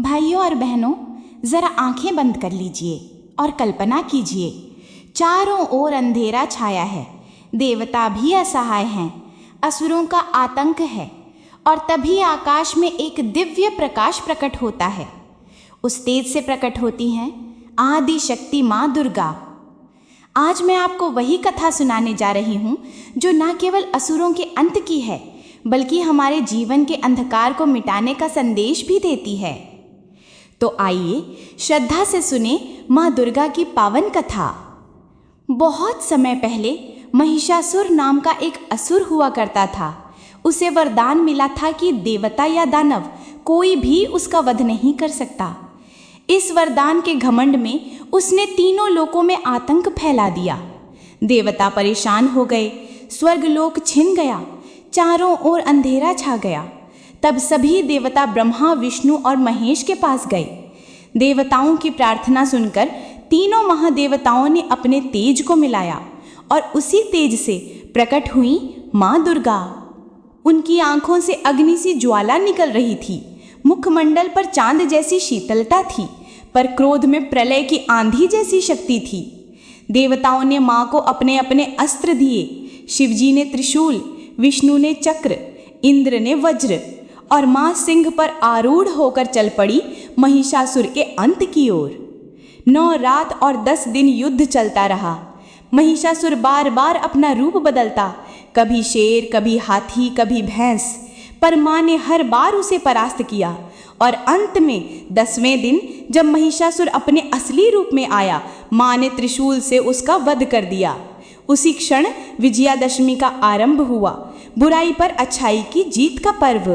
भाइयों और बहनों, ज़रा आंखें बंद कर लीजिए और कल्पना कीजिए, चारों ओर अंधेरा छाया है, देवता भी असहाय हैं, असुरों का आतंक है। और तभी आकाश में एक दिव्य प्रकाश प्रकट होता है। उस तेज से प्रकट होती हैं आदि शक्ति माँ दुर्गा। आज मैं आपको वही कथा सुनाने जा रही हूँ जो न केवल असुरों के अंत की है, बल्कि हमारे जीवन के अंधकार को मिटाने का संदेश भी देती है। तो आइए श्रद्धा से सुने माँ दुर्गा की पावन कथा। बहुत समय पहले महिषासुर नाम का एक असुर हुआ करता था। उसे वरदान मिला था कि देवता या दानव कोई भी उसका वध नहीं कर सकता। इस वरदान के घमंड में उसने तीनों लोकों में आतंक फैला दिया। देवता परेशान हो गए, स्वर्गलोक छिन गया, चारों ओर अंधेरा छा गया। तब सभी देवता ब्रह्मा, विष्णु और महेश के पास गए। देवताओं की प्रार्थना सुनकर तीनों महादेवताओं ने अपने तेज को मिलाया और उसी तेज से प्रकट हुई माँ दुर्गा। उनकी आंखों से अग्नि सी ज्वाला निकल रही थी, मुखमंडल पर चांद जैसी शीतलता थी, पर क्रोध में प्रलय की आंधी जैसी शक्ति थी। देवताओं ने माँ को अपने अपने अस्त्र दिए। शिवजी ने त्रिशूल, विष्णु ने चक्र, इंद्र ने वज्र और माँ सिंह पर आरूढ़ होकर चल पड़ी महिषासुर के अंत की ओर। 9 रात और 10 दिन युद्ध चलता रहा। महिषासुर बार बार अपना रूप बदलता, कभी शेर, कभी हाथी, कभी भैंस, पर माँ ने हर बार उसे परास्त किया। और अंत में 10वें दिन जब महिषासुर अपने असली रूप में आया, माँ ने त्रिशूल से उसका वध कर दिया। उसी क्षण विजयादशमी का आरंभ हुआ, बुराई पर अच्छाई की जीत का पर्व।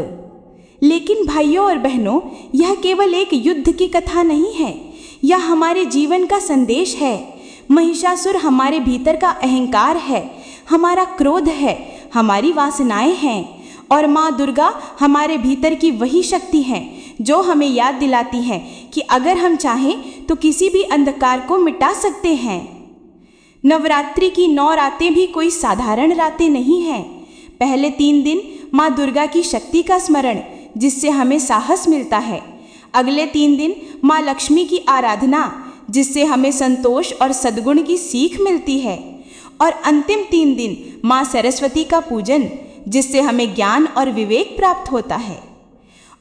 लेकिन भाइयों और बहनों, यह केवल एक युद्ध की कथा नहीं है, यह हमारे जीवन का संदेश है। महिषासुर हमारे भीतर का अहंकार है, हमारा क्रोध है, हमारी वासनाएं हैं। और माँ दुर्गा हमारे भीतर की वही शक्ति है जो हमें याद दिलाती है कि अगर हम चाहें तो किसी भी अंधकार को मिटा सकते हैं। नवरात्रि की 9 रातें भी कोई साधारण रातें नहीं हैं। पहले 3 दिन माँ दुर्गा की शक्ति का स्मरण, जिससे हमें साहस मिलता है। अगले 3 दिन माँ लक्ष्मी की आराधना, जिससे हमें संतोष और सद्गुण की सीख मिलती है। और अंतिम 3 दिन माँ सरस्वती का पूजन, जिससे हमें ज्ञान और विवेक प्राप्त होता है।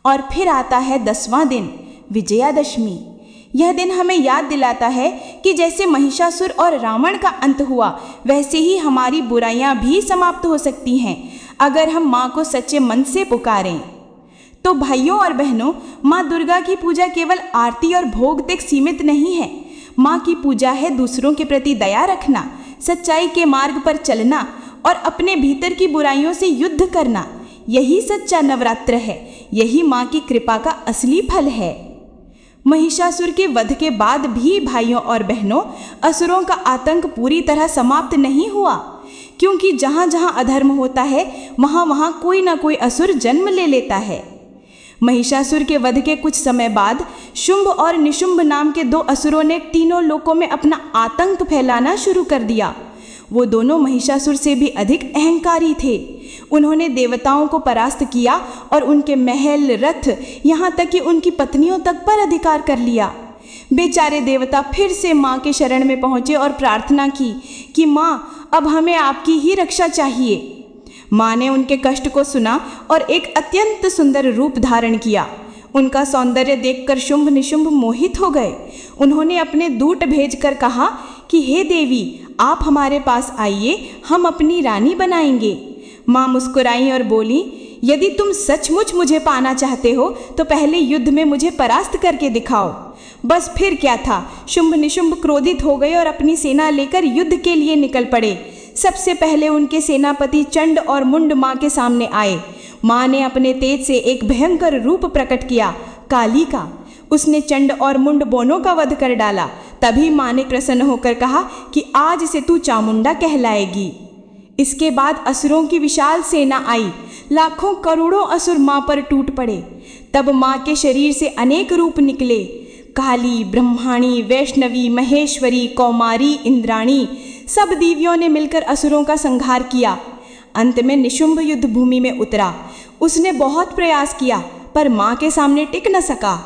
और फिर आता है 10वां दिन, विजयादशमी। यह दिन हमें याद दिलाता है कि जैसे महिषासुर और रावण का अंत हुआ, वैसे ही हमारी बुराइयां भी समाप्त हो सकती हैं अगर हम माँ को सच्चे मन से पुकारें। तो भाइयों और बहनों, माँ दुर्गा की पूजा केवल आरती और भोग तक सीमित नहीं है। माँ की पूजा है दूसरों के प्रति दया रखना, सच्चाई के मार्ग पर चलना और अपने भीतर की बुराइयों से युद्ध करना। यही सच्चा नवरात्र है, यही माँ की कृपा का असली फल है। महिषासुर के वध के बाद भी भाइयों और बहनों, असुरों का आतंक पूरी तरह समाप्त नहीं हुआ, क्योंकि जहाँ जहाँ अधर्म होता है वहाँ वहाँ कोई ना कोई असुर जन्म ले लेता है। महिषासुर के वध के कुछ समय बाद शुंभ और निशुंभ नाम के 2 असुरों ने तीनों लोकों में अपना आतंक फैलाना शुरू कर दिया। वो दोनों महिषासुर से भी अधिक अहंकारी थे। उन्होंने देवताओं को परास्त किया और उनके महल, रथ, यहाँ तक कि उनकी पत्नियों तक पर अधिकार कर लिया। बेचारे देवता फिर से माँ के शरण में पहुँचे और प्रार्थना की कि माँ, अब हमें आपकी ही रक्षा चाहिए। माँ ने उनके कष्ट को सुना और एक अत्यंत सुंदर रूप धारण किया। उनका सौंदर्य देखकर शुंभ निशुंभ मोहित हो गए। उन्होंने अपने दूत भेजकर कहा कि हे देवी, आप हमारे पास आइए, हम अपनी रानी बनाएंगे। माँ मुस्कुराई और बोली, यदि तुम सचमुच मुझे पाना चाहते हो तो पहले युद्ध में मुझे परास्त करके दिखाओ। बस फिर क्या था, शुंभ निशुंभ क्रोधित हो गए और अपनी सेना लेकर युद्ध के लिए निकल पड़े। सबसे पहले उनके सेनापति चंड और मुंड माँ के सामने आए। माँ ने अपने तेज से एक भयंकर रूप प्रकट किया, काली का। उसने चंड और मुंड दोनों का वध कर डाला। तभी माँ ने प्रसन्न होकर कहा कि आज से तू चामुंडा कहलाएगी। इसके बाद असुरों की विशाल सेना आई। लाखों करोड़ों असुर माँ पर टूट पड़े। तब माँ के शरीर से अनेक रूप निकले। काली, ब्रह्माणी, वैष्णवी, महेश्वरी, कौमारी, इंद्राणी, सब देवियों ने मिलकर असुरों का संहार किया। अंत में निशुंभ युद्ध भूमि में उतरा। उसने बहुत प्रयास किया पर माँ के सामने टिक न सका।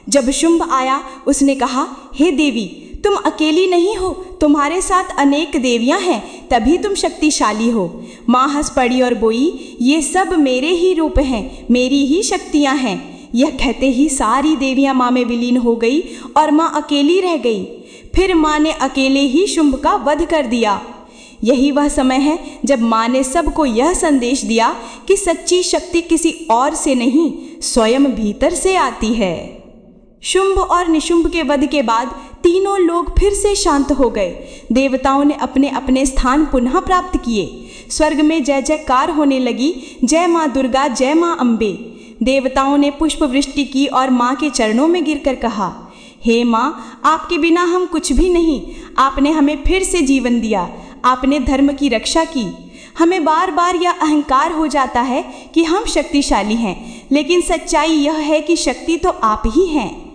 जब शुंभ आया उसने कहा, हे देवी, तुम अकेली नहीं हो, तुम्हारे साथ अनेक देवियां हैं, तभी तुम शक्तिशाली हो। माँ हंस पड़ी और बोई, ये सब मेरे ही रूप हैं, मेरी ही शक्तियां हैं। यह कहते ही सारी देवियां माँ में विलीन हो गई और माँ अकेली रह गई। फिर माँ ने अकेले ही शुंभ का वध कर दिया। यही वह समय है जब माँ ने सबको यह संदेश दिया कि सच्ची शक्ति किसी और से नहीं, स्वयं भीतर से आती है। शुंभ और निशुंभ के वध के बाद तीनों लोग फिर से शांत हो गए। देवताओं ने अपने अपने स्थान पुनः प्राप्त किए। स्वर्ग में जय जयकार होने लगी, जय माँ दुर्गा, जय माँ अम्बे। देवताओं ने पुष्प वृष्टि की और माँ के चरणों में गिरकर कहा, हे माँ, आपके बिना हम कुछ भी नहीं। आपने हमें फिर से जीवन दिया, आपने धर्म की रक्षा की। हमें बार बार यह अहंकार हो जाता है कि हम शक्तिशाली हैं, लेकिन सच्चाई यह है कि शक्ति तो आप ही हैं।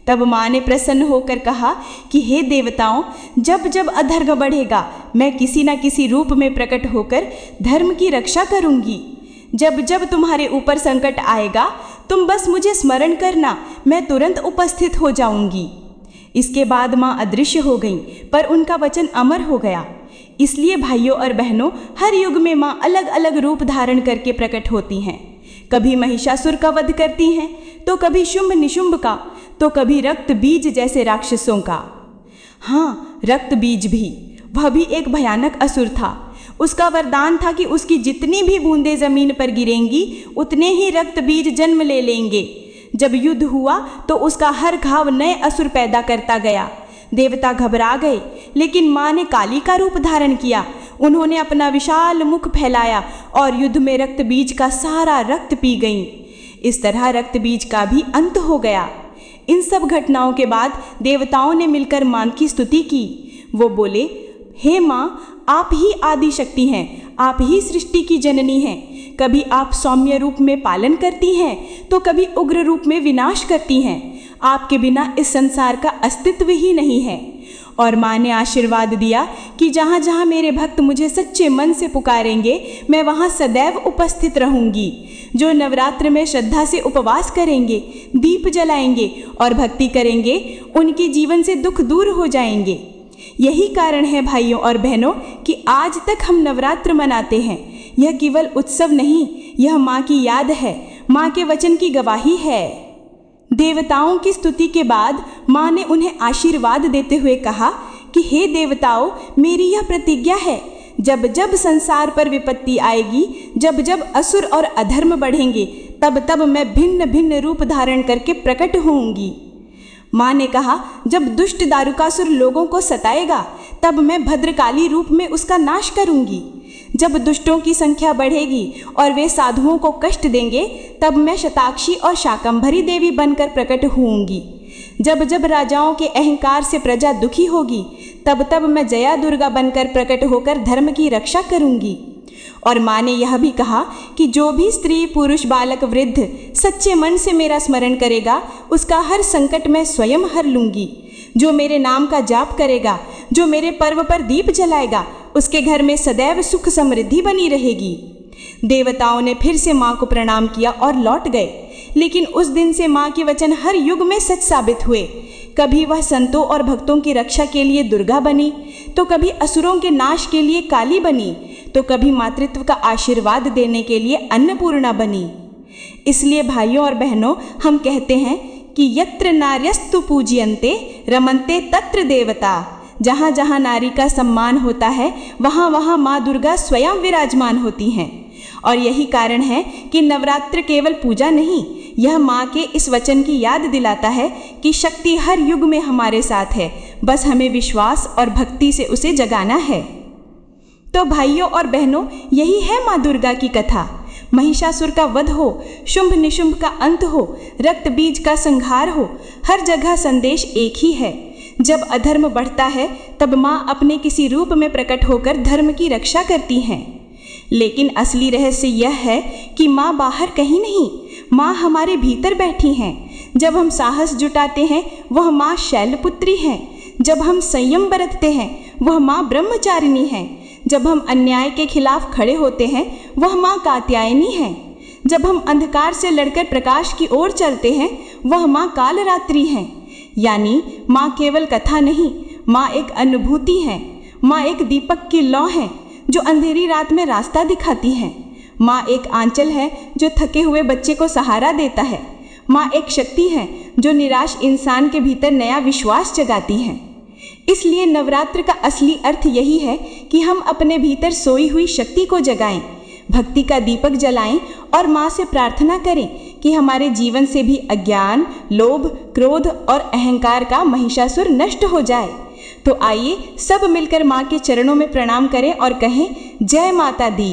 तब माँ ने प्रसन्न होकर कहा कि हे देवताओं, जब जब अधर्म बढ़ेगा, मैं किसी न किसी रूप में प्रकट होकर धर्म की रक्षा करूँगी। जब जब तुम्हारे ऊपर संकट आएगा, तुम बस मुझे स्मरण करना, मैं तुरंत उपस्थित हो जाऊंगी। इसके बाद माँ अदृश्य हो गईं, पर उनका वचन अमर हो गया। इसलिए भाइयों और बहनों, हर युग में माँ अलग अलग रूप धारण करके प्रकट होती हैं। कभी महिषासुर का वध करती हैं, तो कभी शुंभ निशुंभ का, तो कभी रक्त बीज जैसे राक्षसों का। हाँ, रक्त बीज भी, वह भी एक भयानक असुर था। उसका वरदान था कि उसकी जितनी भी बूंदें जमीन पर गिरेंगी, उतने ही रक्त बीज जन्म ले लेंगे। जब युद्ध हुआ तो उसका हर घाव नए असुर पैदा करता गया। देवता घबरा गए, लेकिन माँ ने काली का रूप धारण किया। उन्होंने अपना विशाल मुख फैलाया और युद्ध में रक्त बीज का सारा रक्त पी गईं। इस तरह रक्त बीज का भी अंत हो गया। इन सब घटनाओं के बाद देवताओं ने मिलकर माँ की स्तुति की। वो बोले, हे माँ, आप ही आदि शक्ति हैं, आप ही सृष्टि की जननी हैं। कभी आप सौम्य रूप में पालन करती हैं, तो कभी उग्र रूप में विनाश करती हैं। आपके बिना इस संसार का अस्तित्व ही नहीं है। और माँ ने आशीर्वाद दिया कि जहाँ जहाँ मेरे भक्त मुझे सच्चे मन से पुकारेंगे, मैं वहाँ सदैव उपस्थित रहूँगी। जो नवरात्र में श्रद्धा से उपवास करेंगे, दीप जलाएंगे और भक्ति करेंगे, उनके जीवन से दुख दूर हो जाएंगे। यही कारण है भाइयों और बहनों कि आज तक हम नवरात्र मनाते हैं। यह केवल उत्सव नहीं, यह माँ की याद है, माँ के वचन की गवाही है। देवताओं की स्तुति के बाद माँ ने उन्हें आशीर्वाद देते हुए कहा कि हे देवताओं, मेरी यह प्रतिज्ञा है, जब जब संसार पर विपत्ति आएगी, जब जब असुर और अधर्म बढ़ेंगे, तब तब मैं भिन्न भिन्न रूप धारण करके प्रकट होऊंगी। माँ ने कहा, जब दुष्ट दारुकासुर लोगों को सताएगा, तब मैं भद्रकाली रूप में उसका नाश करूंगी। जब दुष्टों की संख्या बढ़ेगी और वे साधुओं को कष्ट देंगे, तब मैं शताक्षी और शाकंभरी देवी बनकर प्रकट होऊंगी। जब जब राजाओं के अहंकार से प्रजा दुखी होगी, तब तब मैं जया दुर्गा बनकर प्रकट होकर धर्म की रक्षा करूंगी। और माँ ने यह भी कहा कि जो भी स्त्री, पुरुष, बालक, वृद्ध सच्चे मन से मेरा स्मरण करेगा, उसका हर संकट मैं स्वयं हर लूँगी। जो मेरे नाम का जाप करेगा, जो मेरे पर्व पर दीप जलाएगा, उसके घर में सदैव सुख समृद्धि बनी रहेगी। देवताओं ने फिर से माँ को प्रणाम किया और लौट गए। लेकिन उस दिन से माँ के वचन हर युग में सच साबित हुए। कभी वह संतों और भक्तों की रक्षा के लिए दुर्गा बनी, तो कभी असुरों के नाश के लिए काली बनी, तो कभी मातृत्व का आशीर्वाद देने के लिए अन्नपूर्णा बनी। इसलिए भाइयों और बहनों, हम कहते हैं कि यत्र नार्यस्तु पूज्यन्ते रमन्ते तत्र देवता। जहाँ जहाँ नारी का सम्मान होता है, वहाँ वहाँ माँ दुर्गा स्वयं विराजमान होती हैं। और यही कारण है कि नवरात्र केवल पूजा नहीं, यह माँ के इस वचन की याद दिलाता है कि शक्ति हर युग में हमारे साथ है, बस हमें विश्वास और भक्ति से उसे जगाना है। तो भाइयों और बहनों, यही है माँ दुर्गा की कथा। महिषासुर का वध हो, शुंभ निशुंभ का अंत हो, रक्त बीज का संहार हो, हर जगह संदेश एक ही है। जब अधर्म बढ़ता है, तब माँ अपने किसी रूप में प्रकट होकर धर्म की रक्षा करती हैं। लेकिन असली रहस्य यह है कि माँ बाहर कहीं नहीं, माँ हमारे भीतर बैठी हैं। जब हम साहस जुटाते हैं, वह माँ शैलपुत्री हैं। जब हम संयम बरतते हैं, वह माँ ब्रह्मचारिणी हैं। जब हम अन्याय के खिलाफ खड़े होते हैं, वह माँ कात्यायनी हैं। जब हम अंधकार से लड़कर प्रकाश की ओर चलते हैं, वह माँ कालरात्रि हैं। यानी माँ केवल कथा नहीं, माँ एक अनुभूति है। माँ एक दीपक की लौ है जो अंधेरी रात में रास्ता दिखाती है। माँ एक आंचल है जो थके हुए बच्चे को सहारा देता है। माँ एक शक्ति है जो निराश इंसान के भीतर नया विश्वास जगाती है। इसलिए नवरात्र का असली अर्थ यही है कि हम अपने भीतर सोई हुई शक्ति को जगाएं, भक्ति का दीपक जलाएं और माँ से प्रार्थना करें कि हमारे जीवन से भी अज्ञान, लोभ, क्रोध और अहंकार का महिषासुर नष्ट हो जाए। तो आइए सब मिलकर माँ के चरणों में प्रणाम करें और कहें, जय माता दी।